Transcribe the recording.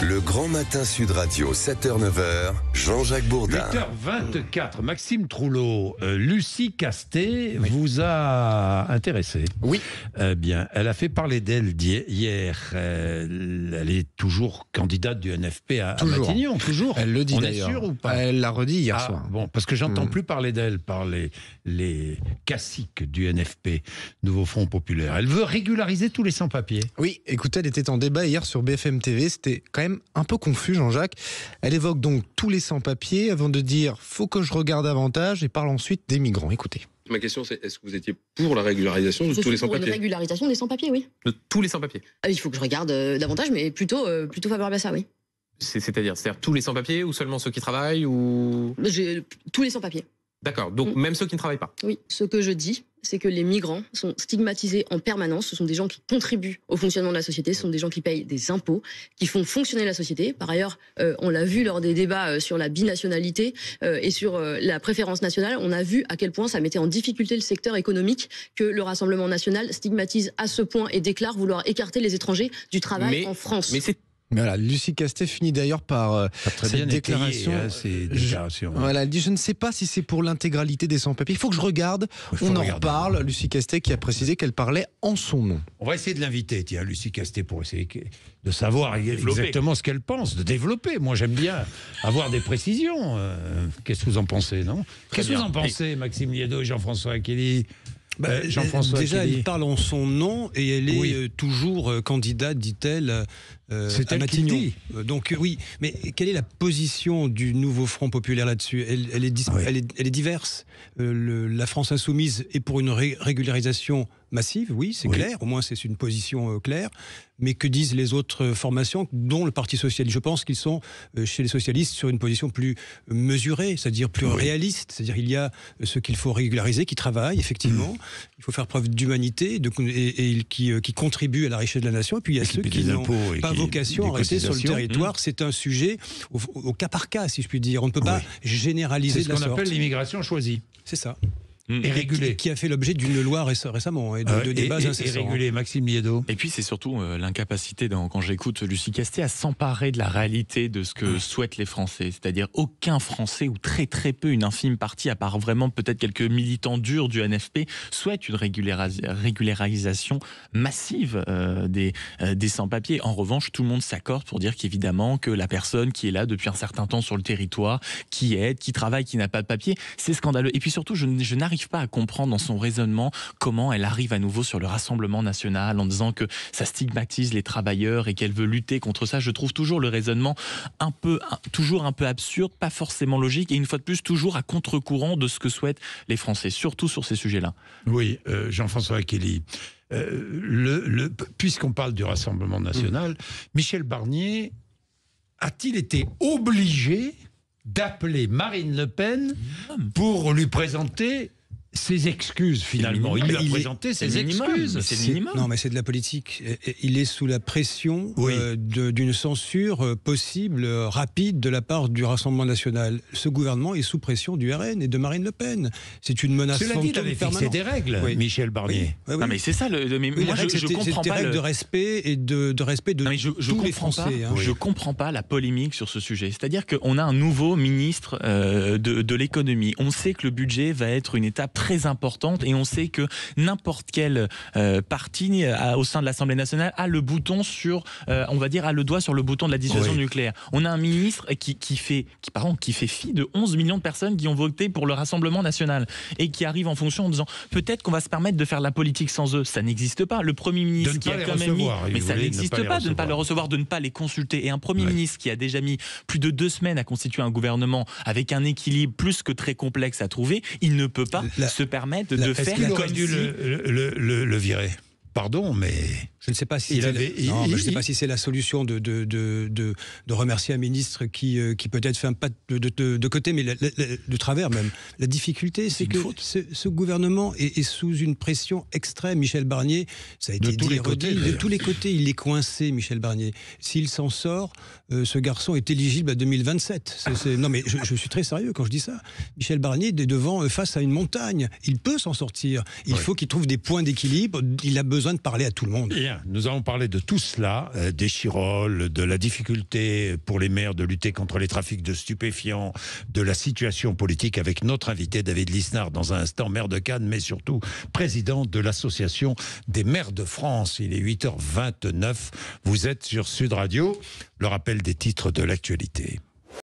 Le Grand Matin Sud Radio, 7h-9h, Jean-Jacques Bourdin. 8h24, Maxime Trouleau, Lucie Castet vous a intéressé. Oui. Bien, elle a fait parler d'elle hier. Elle est toujours candidate du NFP à Matignon, toujours. Elle le dit d'ailleurs. On est sûr ou pas? Elle l'a redit hier soir. Bon, parce que j'entends plus parler d'elle par les caciques du NFP, Nouveau Front Populaire. Elle veut régulariser tous les sans-papiers. Oui, écoutez, elle était en débat hier sur BFM TV. C'était quand même un peu confus, Jean-Jacques. Elle évoque donc tous les sans-papiers avant de dire « faut que je regarde davantage » et parle ensuite des migrants. Écoutez. Ma question, c'est est-ce que vous étiez pour la régularisation de tous les sans-papiers? Pour une régularisation des sans-papiers, oui. De tous les sans-papiers? Il faut que je regarde davantage, mais plutôt favorable à ça, oui. C'est-à-dire tous les sans-papiers ou seulement ceux qui travaillent ou... Tous les sans-papiers. D'accord, donc même ceux qui ne travaillent pas? Oui, ce que je dis, c'est que les migrants sont stigmatisés en permanence. Ce sont des gens qui contribuent au fonctionnement de la société, ce sont des gens qui payent des impôts, qui font fonctionner la société. Par ailleurs, on l'a vu lors des débats sur la binationalité et sur la préférence nationale, on a vu à quel point ça mettait en difficulté le secteur économique que le Rassemblement national stigmatise à ce point et déclare vouloir écarter les étrangers du travail en France. Mais c'est... Voilà, Lucie Castet finit d'ailleurs par cette déclaration. Ces déclarations. Voilà, elle dit « Je ne sais pas si c'est pour l'intégralité des sans-papiers. Il faut que je regarde. » On en reparle. Lucie Castet qui a précisé qu'elle parlait en son nom. On va essayer de l'inviter, tiens, Lucie Castet, pour essayer de savoir exactement ce qu'elle pense, de développer. Moi, j'aime bien avoir des précisions. Qu'est-ce que vous en pensez, non? Qu'est-ce que vous en pensez, Maxime Liédo et Jean-François Kelly? Jean-François déjà, elle parle en son nom et elle est toujours candidate, dit-elle, à Matignon. Donc oui, mais quelle est la position du Nouveau Front Populaire là-dessus? Elle est diverse. La France Insoumise est pour une régularisation massive, oui, c'est clair. Au moins, c'est une position claire. Mais que disent les autres formations, dont le Parti Socialiste? Je pense qu'ils sont, chez les socialistes, sur une position plus mesurée, c'est-à-dire plus réaliste. C'est-à-dire il y a ceux qu'il faut régulariser, qui travaillent, effectivement. Il faut faire preuve d'humanité et qui contribuent à la richesse de la nation. Et puis il y a ceux qui n'ont pas vocation à rester sur le territoire. C'est un sujet au cas par cas, si je puis dire. On ne peut pas généraliser de la sorte. C'est ce qu'on appelle l'immigration choisie. C'est ça. Et régulé. Qui a fait l'objet d'une loi récemment et de débats incessants. Et régulé, Maxime Liédo. Et puis c'est surtout l'incapacité, quand j'écoute Lucie Castet, à s'emparer de la réalité de ce que souhaitent les Français. C'est-à-dire aucun Français, ou très très peu, une infime partie, à part vraiment peut-être quelques militants durs du NFP, souhaite une régularisation massive des sans-papiers. En revanche, tout le monde s'accorde pour dire qu'évidemment que la personne qui est là depuis un certain temps sur le territoire, qui aide, qui travaille, qui n'a pas de papier, c'est scandaleux. Et puis surtout, je n'arrive pas à comprendre dans son raisonnement comment elle arrive à nouveau sur le Rassemblement national en disant que ça stigmatise les travailleurs et qu'elle veut lutter contre ça. Je trouve toujours le raisonnement toujours un peu absurde, pas forcément logique et une fois de plus toujours à contre-courant de ce que souhaitent les Français, surtout sur ces sujets-là. Oui, Jean-François Kelly. Puisqu'on parle du Rassemblement national, Michel Barnier a-t-il été obligé d'appeler Marine Le Pen pour lui présenter ses excuses, finalement? Il lui a présenté ses excuses. C'est le minimum. Non, mais c'est de la politique. Il est sous la pression d'une censure possible, rapide, de la part du Rassemblement national. Ce gouvernement est sous pression du RN et de Marine Le Pen. C'est une menace fantôme permanente. Cela dit, il avait fixé des règles, Michel Barnier. Oui. Non, mais c'est ça. Mais moi, je comprends pas règles de respect et de respect de tous les Français. Je comprends pas la polémique sur ce sujet. C'est-à-dire qu'on a un nouveau ministre de l'économie. On sait que le budget va être une étape très importante et on sait que n'importe quel parti au sein de l'Assemblée nationale a le bouton a le doigt sur le bouton de la dissuasion nucléaire. On a un ministre qui fait fi de 11 millions de personnes qui ont voté pour le Rassemblement national et qui arrive en fonction en disant peut-être qu'on va se permettre de faire la politique sans eux. Ça n'existe pas. Le Premier ministre qui a quand même mis, mais ça n'existe pas de ne pas les recevoir, de ne pas les consulter. Et un Premier ministre qui a déjà mis plus de 2 semaines à constituer un gouvernement avec un équilibre plus que très complexe à trouver, il ne peut pas se permettre de faire comme dû le virer. Pardon, mais je ne sais pas si je sais pas si c'est la solution de remercier un ministre qui peut-être fait un pas de côté, mais de travers même. La difficulté, c'est que ce gouvernement est sous une pression extrême. Michel Barnier, ça a été dit et redit, de tous les côtés, il est coincé, Michel Barnier. S'il s'en sort, ce garçon est éligible à 2027. Non, mais je suis très sérieux quand je dis ça. Michel Barnier est face à une montagne. Il peut s'en sortir. Il faut qu'il trouve des points d'équilibre. Il a besoin besoin de parler à tout le monde. Bien, nous allons parler de tout cela, des Chirolles, de la difficulté pour les maires de lutter contre les trafics de stupéfiants, de la situation politique avec notre invité David Lisnard dans un instant, maire de Cannes, mais surtout président de l'association des maires de France. Il est 8h29, vous êtes sur Sud Radio. Le rappel des titres de l'actualité.